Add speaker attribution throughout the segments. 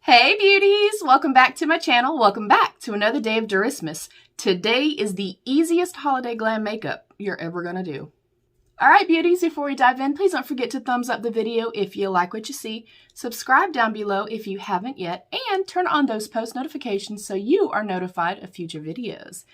Speaker 1: Hey beauties, welcome back to my channel. Welcome back to another day of Derissmas. Today is the easiest holiday glam makeup you're ever gonna do. All right beauties, before we dive in, please don't forget to thumbs up the video if you like what you see, subscribe down below if you haven't yet, and turn on those post notifications so you are notified of future videos.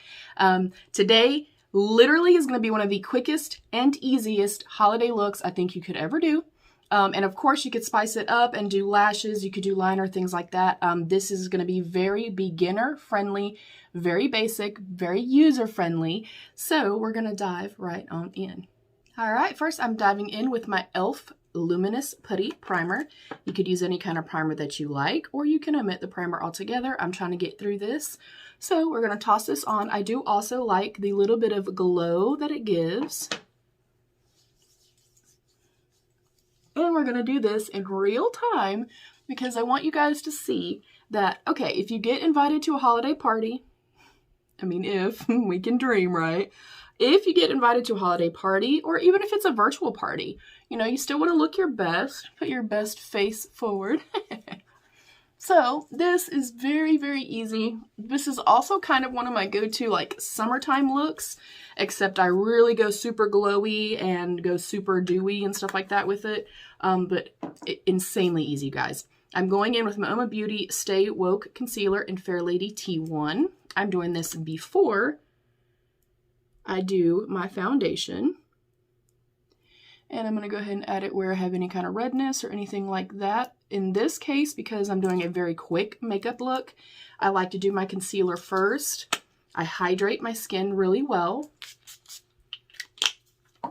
Speaker 1: Today literally is gonna be one of the quickest and easiest holiday looks I think you could ever do. And of course you could spice it up and do lashes, you could do liner, things like that. This is going to be very beginner friendly, very basic, very user friendly. So we're going to dive right on in. All right, first I'm diving in with my e.l.f. Luminous Putty Primer. You could use any kind of primer that you like, or you can omit the primer altogether. I'm trying to get through this. So we're going to toss this on. I do also like the little bit of glow that it gives. And we're going to do this in real time because I want you guys to see that, okay, if you get invited to a holiday party, I mean, if we can dream, right? If you get invited to a holiday party, or even if it's a virtual party, you know, you still want to look your best, put your best face forward. So this is very, very easy. This is also kind of one of my go-to like summertime looks, except I really go super glowy and go super dewy and stuff like that with it. But insanely easy, guys. I'm going in with my Uoma Beauty Stay Woke Concealer in Fair Lady T1. I'm doing this before I do my foundation. And I'm going to go ahead and add it where I have any kind of redness or anything like that. In this case, because I'm doing a very quick makeup look, I like to do my concealer first. I hydrate my skin really well.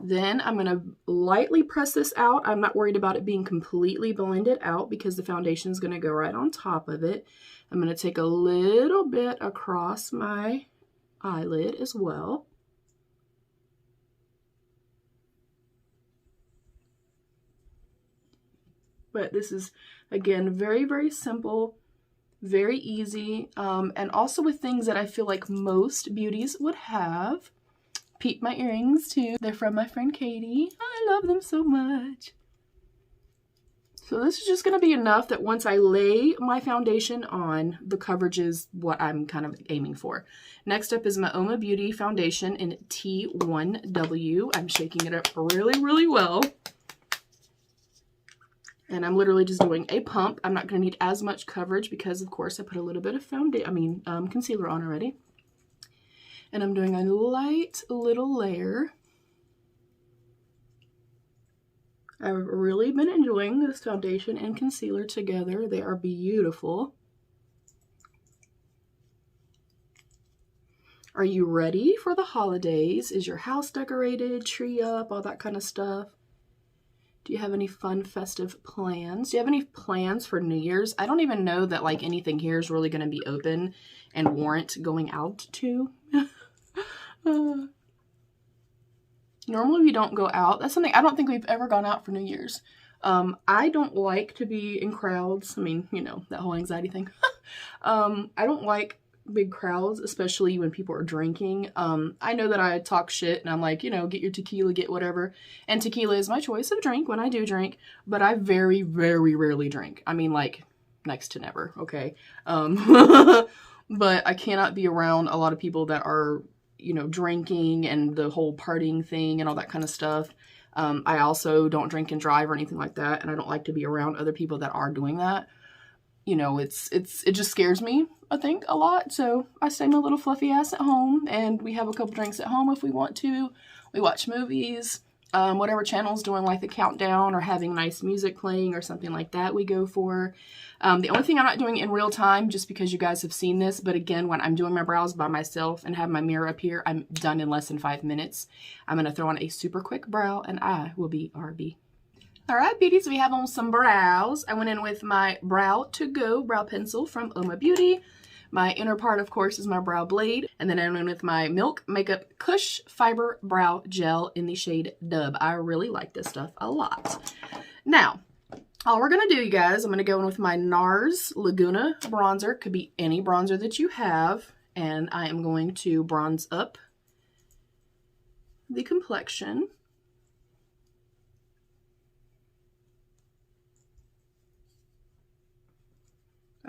Speaker 1: Then I'm going to lightly press this out. I'm not worried about it being completely blended out because the foundation is going to go right on top of it. I'm going to take a little bit across my eyelid as well. But this is, again, very, very simple, very easy, and also with things that I feel like most beauties would have. Peep my earrings, too. They're from my friend Katie. I love them so much. So this is just going to be enough that once I lay my foundation on, the coverage is what I'm kind of aiming for. Next up is my Uoma Beauty Foundation in T1W. I'm shaking it up really, really well. And I'm literally just doing a pump. I'm not going to need as much coverage because, of course, I put a little bit of concealer on already. And I'm doing a light little layer. I've really been enjoying this foundation and concealer together. They are beautiful. Are you ready for the holidays? Is your house decorated, tree up, all that kind of stuff? Do you have any fun festive plans? Do you have any plans for New Year's? I don't even know that like anything here is really going to be open and warrant going out to. Normally we don't go out. That's something I don't think we've ever gone out for New Year's. I don't like to be in crowds. I mean, you know, that whole anxiety thing. I don't like big crowds, especially when people are drinking. I know that I talk shit and I'm like, you know, get your tequila, get whatever. And tequila is my choice of drink when I do drink, but I very, very rarely drink. I mean, like, next to never, okay? But I cannot be around a lot of people that are, you know, drinking and the whole partying thing and all that kind of stuff. I also don't drink and drive or anything like that, and I don't like to be around other people that are doing that. You know, it just scares me, I think, a lot. So I stay my little fluffy ass at home, and we have a couple drinks at home if we want to. We watch movies, whatever channel's doing like the countdown or having nice music playing or something like that we go for. The only thing I'm not doing in real time, just because you guys have seen this, but again, when I'm doing my brows by myself and have my mirror up here, I'm done in less than 5 minutes. I'm going to throw on a super quick brow, and I will be RB. All right, beauties, we have on some brows. I went in with my Brow To Go brow pencil from Uoma Beauty. My inner part, of course, is my brow blade. And then I went in with my Milk Makeup Kush Fiber Brow Gel in the shade Dub. I really like this stuff a lot. Now, all we're going to do, you guys, I'm going to go in with my Nars Laguna bronzer. Could be any bronzer that you have. And I am going to bronze up the complexion.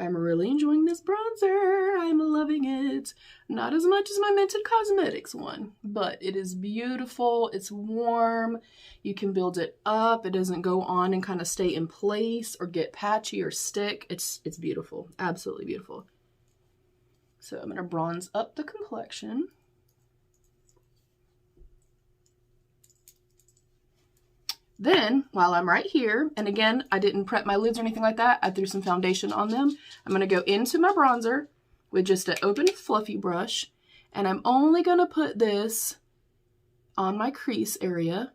Speaker 1: I'm really enjoying this bronzer. I'm loving it. Not as much as my Mented Cosmetics one, but it is beautiful. It's warm. You can build it up. It doesn't go on and kind of stay in place or get patchy or stick. It's beautiful. Absolutely beautiful. So I'm going to bronze up the complexion. Then, while I'm right here, and again, I didn't prep my lids or anything like that, I threw some foundation on them. I'm going to go into my bronzer with just an open fluffy brush, and I'm only going to put this on my crease area,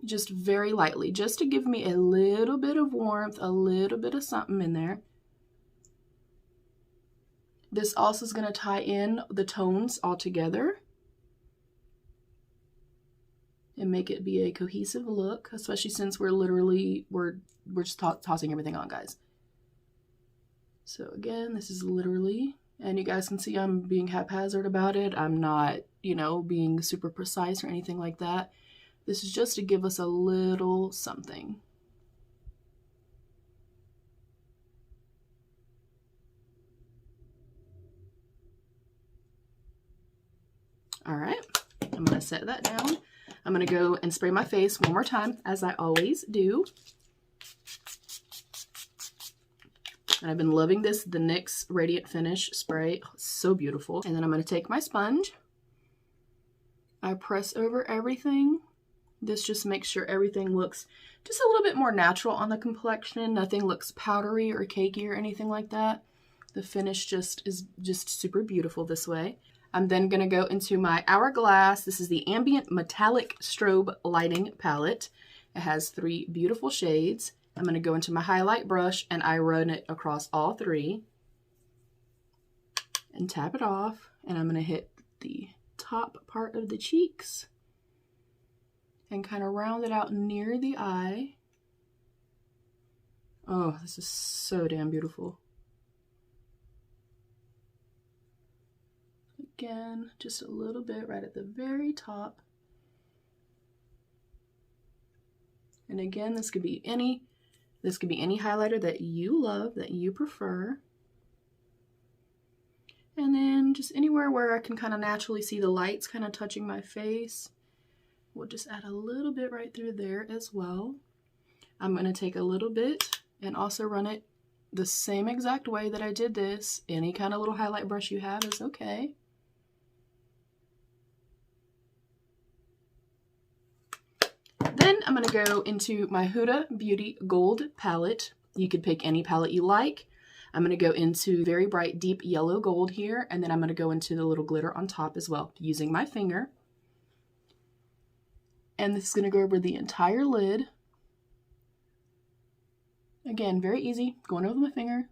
Speaker 1: just very lightly, just to give me a little bit of warmth, a little bit of something in there. This also is going to tie in the tones all together and make it be a cohesive look, especially since we're just tossing everything on, guys. So again, this is literally, and you guys can see I'm being haphazard about it. I'm not, you know, being super precise or anything like that. This is just to give us a little something. All right, I'm gonna set that down. I'm going to go and spray my face one more time, as I always do. And I've been loving this, the NYX Radiant Finish spray. Oh, so beautiful. And then I'm going to take my sponge. I press over everything. This just makes sure everything looks just a little bit more natural on the complexion. Nothing looks powdery or cakey or anything like that. The finish is just super beautiful this way. I'm then going to go into my Hourglass. This is the Ambient Metallic Strobe Lighting Palette. It has 3 beautiful shades. I'm going to go into my highlight brush and I run it across all 3 and tap it off. And I'm going to hit the top part of the cheeks and kind of round it out near the eye. Oh, this is so damn beautiful. Again, just a little bit right at the very top. And again, this could be any highlighter that you love, that you prefer. And then just anywhere where I can kind of naturally see the lights kind of touching my face, we'll just add a little bit right through there as well. I'm going to take a little bit and also run it the same exact way that I did this. Any kind of little highlight brush you have is okay. Then I'm going to go into my Huda Beauty Gold palette. You could pick any palette you like. I'm going to go into very bright deep yellow gold here, and then I'm going to go into the little glitter on top as well using my finger. And this is going to go over the entire lid. Again, very easy, going over my finger.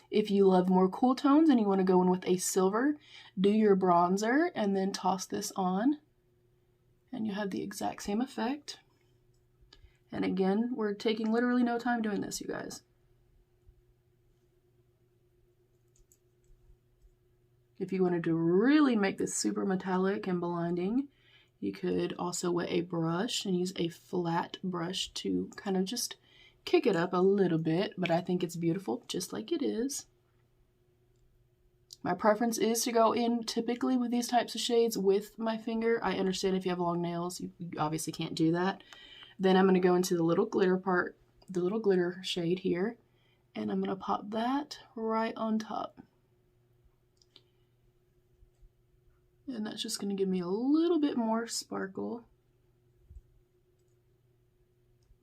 Speaker 1: If you love more cool tones and you want to go in with a silver, do your bronzer and then toss this on, and you'll have the exact same effect. And again, we're taking literally no time doing this, you guys. If you wanted to really make this super metallic and blinding, you could also wet a brush and use a flat brush to kind of just kick it up a little bit, but I think it's beautiful just like it is. My preference is to go in typically with these types of shades with my finger. I understand if you have long nails, you obviously can't do that. Then I'm going to go into the little glitter part, the little glitter shade here, and I'm going to pop that right on top. And that's just going to give me a little bit more sparkle.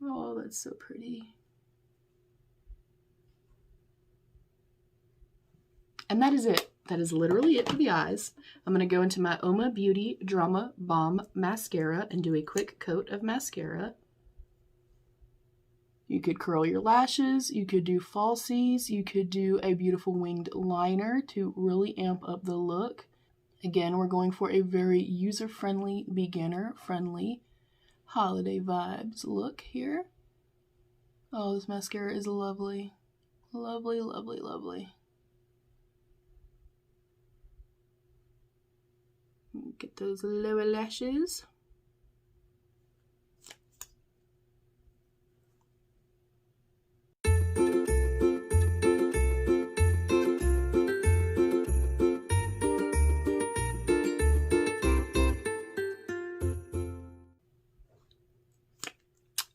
Speaker 1: Oh, that's so pretty. And that is it. That is literally it for the eyes. I'm going to go into my Uoma Beauty Drama Bomb Mascara and do a quick coat of mascara. You could curl your lashes, you could do falsies, you could do a beautiful winged liner to really amp up the look. Again, we're going for a very user-friendly, beginner-friendly holiday vibes look here. Oh, this mascara is lovely. Lovely, lovely, lovely. Get those lower lashes.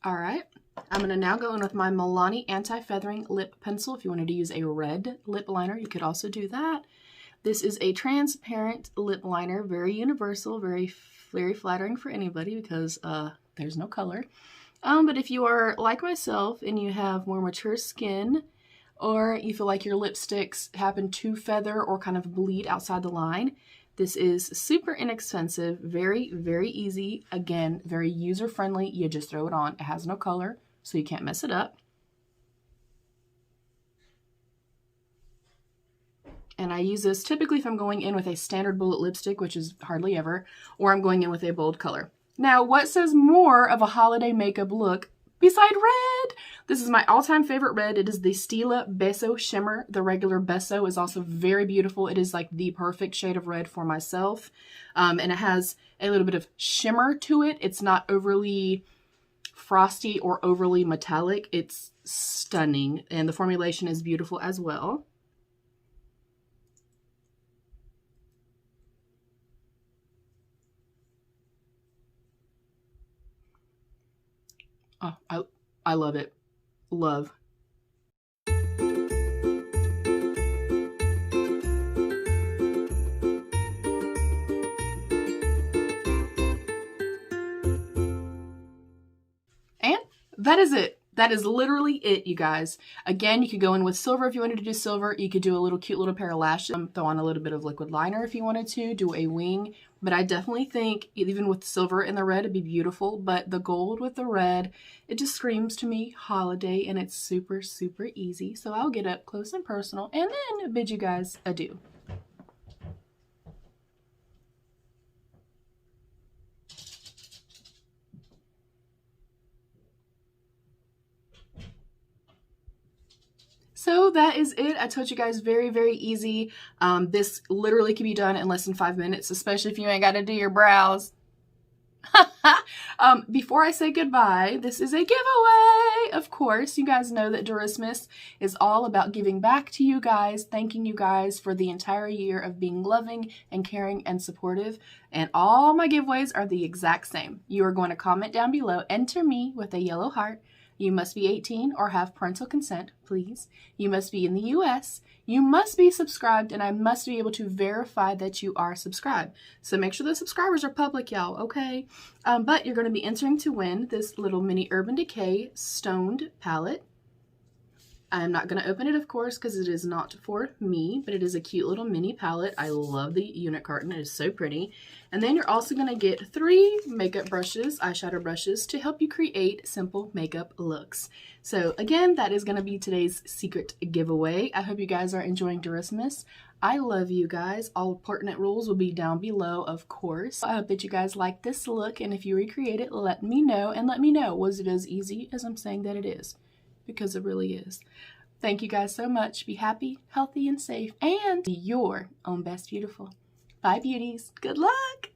Speaker 1: All right. I'm going to now go in with my Milani Anti-Feathering Lip Pencil. If you wanted to use a red lip liner, you could also do that. This is a transparent lip liner, very universal, very flattering for anybody because there's no color. But if you are like myself and you have more mature skin, or you feel like your lipsticks happen to feather or kind of bleed outside the line, this is super inexpensive, very, very easy. Again, very user-friendly. You just throw it on. It has no color, so you can't mess it up. And I use this typically if I'm going in with a standard bullet lipstick, which is hardly ever, or I'm going in with a bold color. Now, what says more of a holiday makeup look beside red? This is my all-time favorite red. It is the Stila Beso Shimmer. The regular Beso is also very beautiful. It is like the perfect shade of red for myself. And it has a little bit of shimmer to it. It's not overly frosty or overly metallic. It's stunning. And the formulation is beautiful as well. Oh, I love it. Love. And that is it. That is literally it, you guys. Again, you could go in with silver if you wanted to do silver. You could do a little cute little pair of lashes. Throw on a little bit of liquid liner if you wanted to. Do a wing. But I definitely think even with silver and the red, it'd be beautiful. But the gold with the red, it just screams to me holiday. And it's super, super easy. So I'll get up close and personal and then bid you guys adieu. So that is it. I told you guys very, very easy. This literally can be done in less than 5 minutes, especially if you ain't got to do your brows. Before I say goodbye, this is a giveaway. Of course, you guys know that Derissmas is all about giving back to you guys, thanking you guys for the entire year of being loving and caring and supportive. And all my giveaways are the exact same. You are going to comment down below, enter me with a yellow heart. You must be 18 or have parental consent, please. You must be in the US. You must be subscribed, and I must be able to verify that you are subscribed. So make sure the subscribers are public, y'all, okay? But you're going to be entering to win this little mini Urban Decay stoned palette. I'm not going to open it, of course, because it is not for me, but it is a cute little mini palette. I love the unit carton. It is so pretty. And then you're also going to get 3 makeup brushes, eyeshadow brushes, to help you create simple makeup looks. So again, that is going to be today's secret giveaway. I hope you guys are enjoying Derissmas. I love you guys. All pertinent rules will be down below, of course. I hope that you guys like this look, and if you recreate it, let me know, and let me know, was it as easy as I'm saying that it is? Because it really is. Thank you guys so much. Be happy, healthy, and safe, and be your own best beautiful. Bye, beauties. Good luck.